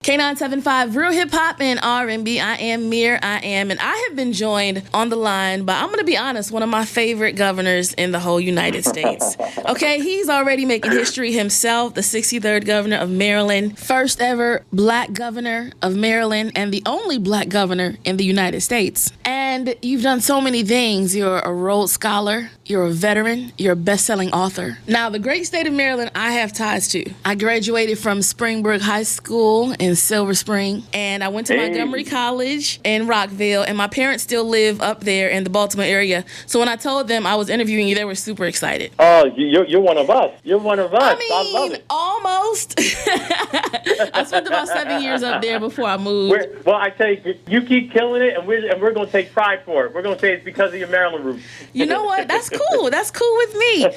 K975, real hip hop and R&B. I am Mir.I.am, and I have been joined on the line by, I'm going to be honest, one of my favorite governors in the whole United States. Okay, he's already making history himself, the 63rd governor of Maryland, first ever black governor of Maryland, and the only black governor in the United States. And you've done so many things. You're a Rhodes Scholar, you're a veteran, you're a best-selling author. Now, the great state of Maryland, I have ties to. I graduated from Springbrook High School in Silver Spring, and I went to Montgomery College in Rockville, and my parents still live up there in the Baltimore area. So when I told them I was interviewing you, they were super excited. Oh, you're one of us. You're one of us. I love it. Almost. I spent about 7 years up there before I moved. Well, I tell you, you keep killing it, and we're going to take pride for it. We're going to say it's because of your Maryland roots. You know what? That's cool. That's cool with me.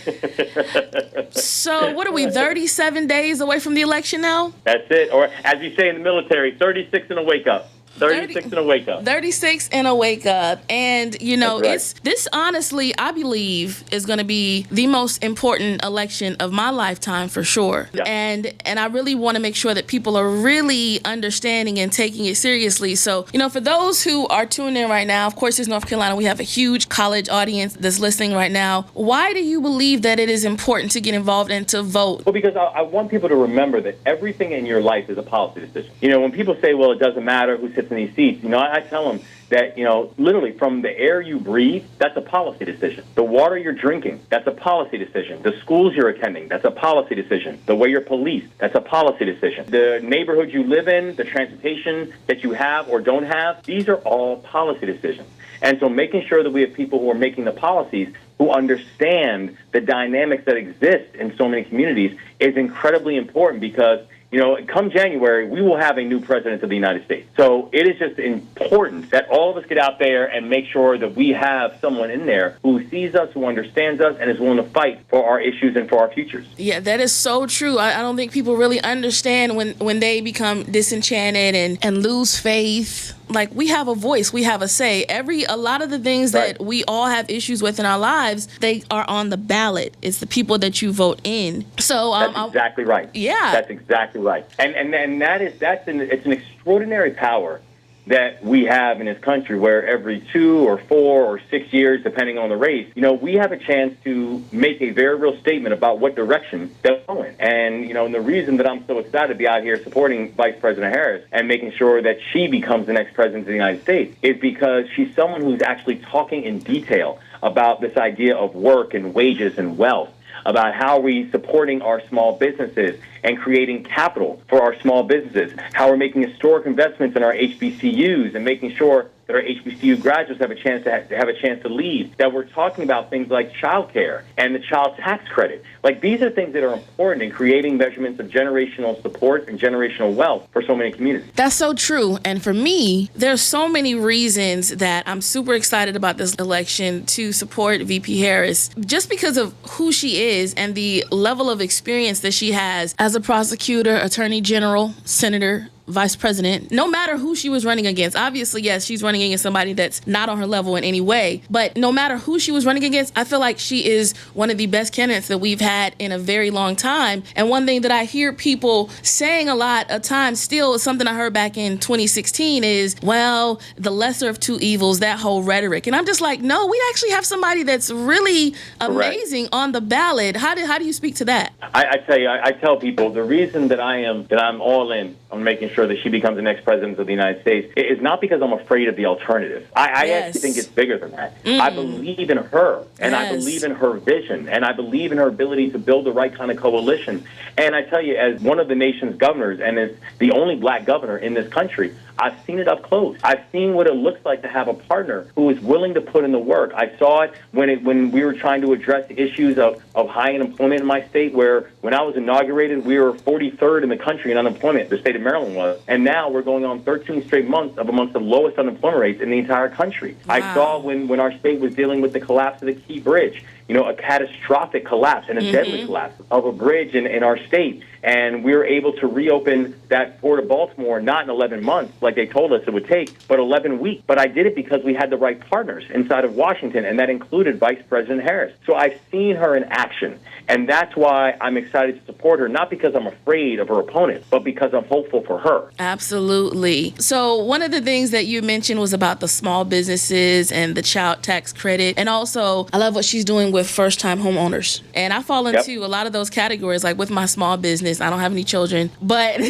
So what are we, 37 days away from the election now? That's it. Or as you say in the military, 36 and a wake up. 36 and a wake up. 36 and a wake up. And, you know, right. this honestly, I believe, is going to be the most important election of my lifetime for sure. Yeah. And I really want to make sure that people are really understanding and taking it seriously. So, you know, for those who are tuning in right now, of course, it's North Carolina. We have a huge college audience that's listening right now. Why do you believe that it is important to get involved and to vote? Well, because I want people to remember that everything in your life is a policy decision. You know, when people say, well, it doesn't matter who sits in these seats, you know, I tell them that, you know, literally from the air you breathe, that's a policy decision. The water you're drinking, that's a policy decision. The schools you're attending, that's a policy decision. The way you're policed, that's a policy decision. The neighborhood you live in, the transportation that you have or don't have, these are all policy decisions. And so making sure that we have people who are making the policies who understand the dynamics that exist in so many communities is incredibly important because, you know, come January, we will have a new president of the United States. So it is just important that all of us get out there and make sure that we have someone in there who sees us, who understands us, and is willing to fight for our issues and for our futures. Yeah, that is so true. I don't think people really understand when they become disenchanted and lose faith. Like, we have a voice, we have a say. A lot of the things that we all have issues with in our lives, they are on the ballot. It's the people that you vote in. So that's exactly right. Yeah, that's exactly right. And it's an extraordinary power that we have in this country, where every 2 or 4 or 6 years, depending on the race, you know, we have a chance to make a very real statement about what direction they're going. And, you know, and the reason that I'm so excited to be out here supporting Vice President Harris and making sure that she becomes the next president of the United States is because she's someone who's actually talking in detail about this idea of work and wages and wealth, about how we're supporting our small businesses and creating capital for our small businesses, how we're making historic investments in our HBCUs and making sure that our HBCU graduates have a chance to lead, that we're talking about things like childcare and the child tax credit. Like, these are things that are important in creating measurements of generational support and generational wealth for so many communities. That's so true. And for me, there's so many reasons that I'm super excited about this election to support VP Harris, just because of who she is and the level of experience that she has as a prosecutor, attorney general, senator, vice president, no matter who she was running against. Obviously, yes, she's running against somebody that's not on her level in any way. But no matter who she was running against, I feel like she is one of the best candidates that we've had in a very long time. And one thing that I hear people saying a lot of times still is something I heard back in 2016 is, well, the lesser of two evils, that whole rhetoric. And I'm just like, no, we actually have somebody that's really amazing on the ballot. How do you speak to that? I tell people the reason that I'm all in on making sure that she becomes the next president of the United States is not because I'm afraid of the alternative. I actually think it's bigger than that. I believe in her, and I believe in her vision, and I believe in her ability to build the right kind of coalition. And I tell you, as one of the nation's governors, and as the only black governor in this country, I've seen it up close. I've seen what it looks like to have a partner who is willing to put in the work. I saw it when we were trying to address the issues of high unemployment in my state, where when I was inaugurated, we were 43rd in the country in unemployment, the state of Maryland was. And now we're going on 13 straight months of amongst the lowest unemployment rates in the entire country. Wow. I saw when our state was dealing with the collapse of the Key Bridge, you know, a catastrophic collapse and a deadly collapse of a bridge in our state. And we were able to reopen that Port of Baltimore, not in 11 months like they told us it would take, but 11 weeks. But I did it because we had the right partners inside of Washington, and that included Vice President Harris. So I've seen her in action, and that's why I'm excited excited to support her, not because I'm afraid of her opponent, but because I'm hopeful for her. Absolutely. So one of the things that you mentioned was about the small businesses and the child tax credit. And also, I love what she's doing with first-time homeowners. And I fall into a lot of those categories, like with my small business. I don't have any children, but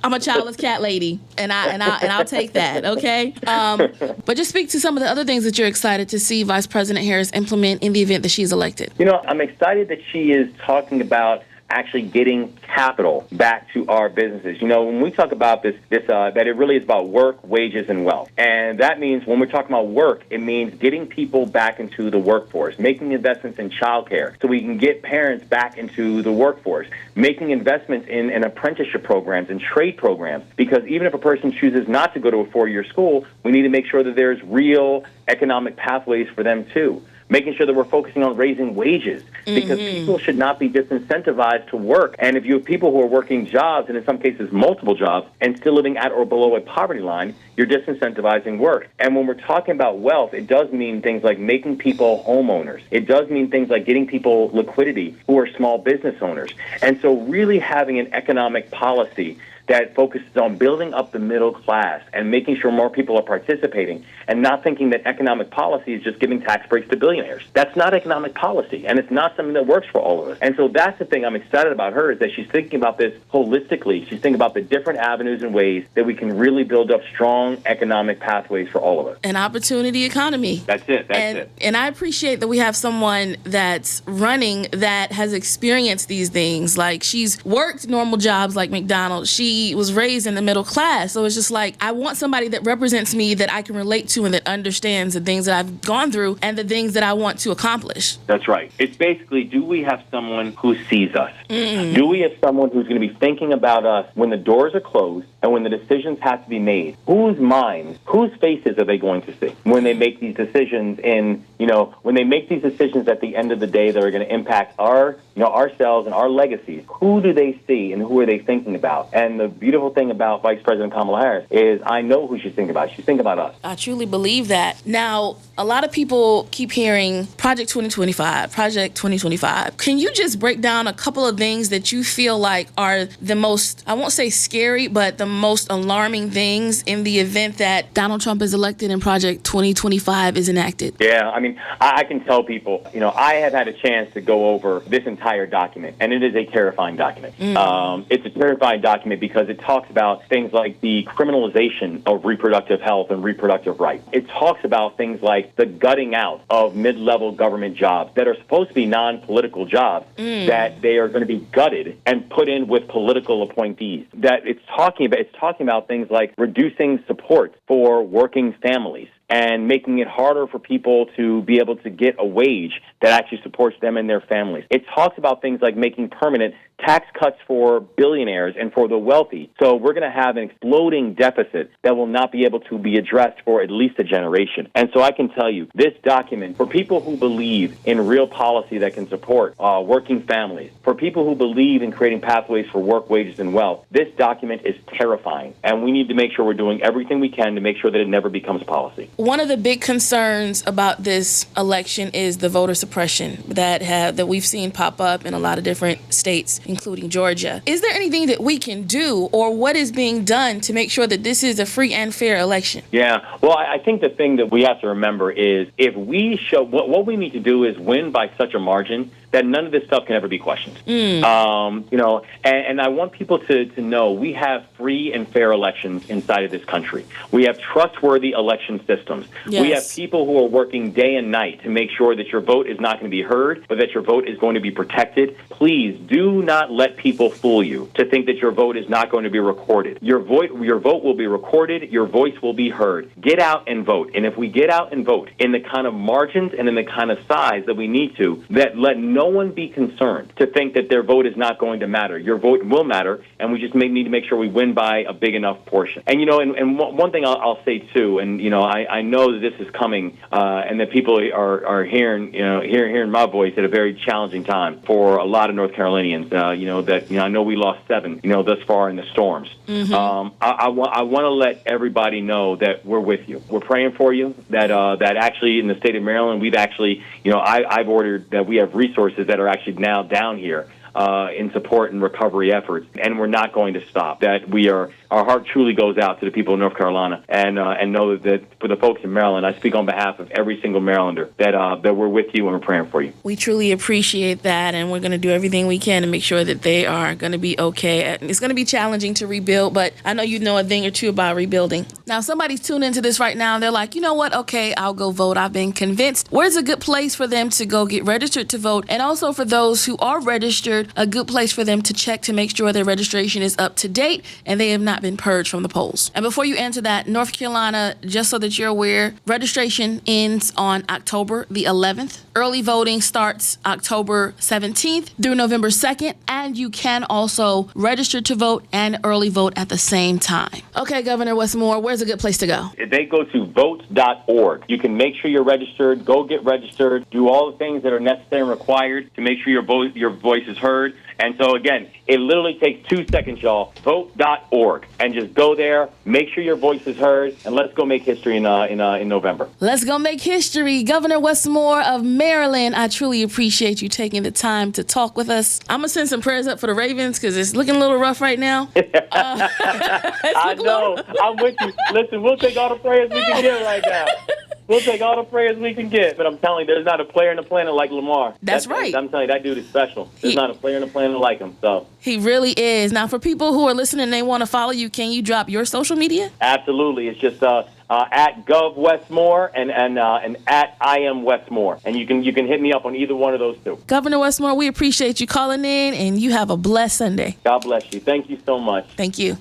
I'm a childless cat lady, and I'll take that, okay? But just speak to some of the other things that you're excited to see Vice President Harris implement in the event that she's elected. I'm excited that she is talking about actually getting capital back to our businesses. When we talk about this that it really is about work, wages, and wealth. And that means when we're talking about work, it means getting people back into the workforce, making investments in childcare so we can get parents back into the workforce, making investments in apprenticeship programs and trade programs, because even if a person chooses not to go to a four-year school, we need to make sure that there's real economic pathways for them too. Making sure that we're focusing on raising wages, because people should not be disincentivized to work. And if you have people who are working jobs, and in some cases multiple jobs, and still living at or below a poverty line, you're disincentivizing work. And when we're talking about wealth, it does mean things like making people homeowners. It does mean things like getting people liquidity who are small business owners. And so really having an economic policy that focuses on building up the middle class and making sure more people are participating, and not thinking that economic policy is just giving tax breaks to billionaires. That's not economic policy, and it's not something that works for all of us. And so that's the thing I'm excited about her, is that she's thinking about this holistically. She's thinking about the different avenues and ways that we can really build up strong economic pathways for all of us. An opportunity economy. That's it. And I appreciate that we have someone that's running that has experienced these things. Like, she's worked normal jobs like McDonald's. She was raised in the middle class. So it's just like, I want somebody that represents me, that I can relate to, and that understands the things that I've gone through and the things that I want to accomplish. That's right. It's basically, do we have someone who sees us? Do we have someone who's going to be thinking about us when the doors are closed and when the decisions have to be made? Whose minds, whose faces are they going to see when they make these decisions when they make these decisions at the end of the day that are going to impact ourselves and our legacies? Who do they see, and who are they thinking about? And the beautiful thing about Vice President Kamala Harris is I know who she's thinking about. She's thinking about us. I truly believe that. Now, a lot of people keep hearing Project 2025, Project 2025. Can you just break down a couple of things that you feel like are the most, I won't say scary, but the most alarming things in the event that Donald Trump is elected and Project 2025 is enacted? Yeah, I can tell people, I have had a chance to go over this entire document, and it is a terrifying document. It's a terrifying document because it talks about things like the criminalization of reproductive health and reproductive rights. It talks about things like the gutting out of mid-level government jobs that are supposed to be non-political jobs, that they are going to be gutted and put in with political appointees. That it's talking about things like reducing support for working families and making it harder for people to be able to get a wage that actually supports them and their families. It talks about things like making permanent tax cuts for billionaires and for the wealthy. So we're going to have an exploding deficit that will not be able to be addressed for at least a generation. And so I can tell you, this document, for people who believe in real policy that can support working families, for people who believe in creating pathways for work, wages, and wealth, this document is terrifying. And we need to make sure we're doing everything we can to make sure that it never becomes policy. One of the big concerns about this election is the voter suppression that we've seen pop up in a lot of different states, including Georgia. Is there anything that we can do, or what is being done to make sure that this is a free and fair election? Yeah, well, I think the thing that we have to remember is if we show what we need to do is win by such a margin that none of this stuff can ever be questioned. And I want people to know we have free and fair elections inside of this country. We have trustworthy election systems. Yes. We have people who are working day and night to make sure that your vote is not going to be heard, but that your vote is going to be protected. Please do not let people fool you to think that your vote is not going to be recorded. Your vote will be recorded. Your voice will be heard. Get out and vote. And if we get out and vote in the kind of margins and in the kind of size that we need to, that let no one be concerned to think that their vote is not going to matter. Your vote will matter, and we just need to make sure we win by a big enough portion. And, and one thing I'll say, too, and, I know that this is coming, and that people are hearing my voice at a very challenging time for a lot of North Carolinians, I know we lost 7, thus far in the storms. I want to let everybody know that we're with you. We're praying for you, that actually in the state of Maryland, we've actually, I've ordered that we have resources that are actually now down here in support and recovery efforts, and we're not going to stop. That our heart truly goes out to the people of North Carolina, and know that for the folks in Maryland, I speak on behalf of every single Marylander that we're with you and we're praying for you. We truly appreciate that, and we're going to do everything we can to make sure that they are going to be okay. It's going to be challenging to rebuild, but I know you know a thing or two about rebuilding. Now, somebody's tuned into this right now, and they're like, you know what? Okay, I'll go vote. I've been convinced. Where's a good place for them to go get registered to vote? And also for those who are registered, a good place for them to check to make sure their registration is up to date and they have not been purged from the polls. And before you answer that, North Carolina, just so that you're aware, registration ends on October the 11th. Early voting starts October 17th through November 2nd, and you can also register to vote and early vote at the same time. Okay, Governor Westmore, where's a good place to go? They go to vote.org. You can make sure you're registered, go get registered, do all the things that are necessary and required to make sure your voice is heard. And so, again, it literally takes 2 seconds, y'all. Vote.org. And just go there, make sure your voice is heard, and let's go make history in November. Let's go make history. Governor Westmore of Maryland, I truly appreciate you taking the time to talk with us. I'm going to send some prayers up for the Ravens because it's looking a little rough right now. I know. I'm with you. Listen, we'll take all the prayers we can get right now. We'll take all the prayers we can get. But I'm telling you, there's not a player in the planet like Lamar. That's right. I'm telling you, that dude is special. There's not a player in the planet like him. So he really is. Now, for people who are listening and they want to follow you, can you drop your social media? Absolutely. It's just at Gov Westmore and at I.am Westmore. And you can hit me up on either one of those two. Governor Westmore, we appreciate you calling in, and you have a blessed Sunday. God bless you. Thank you so much. Thank you.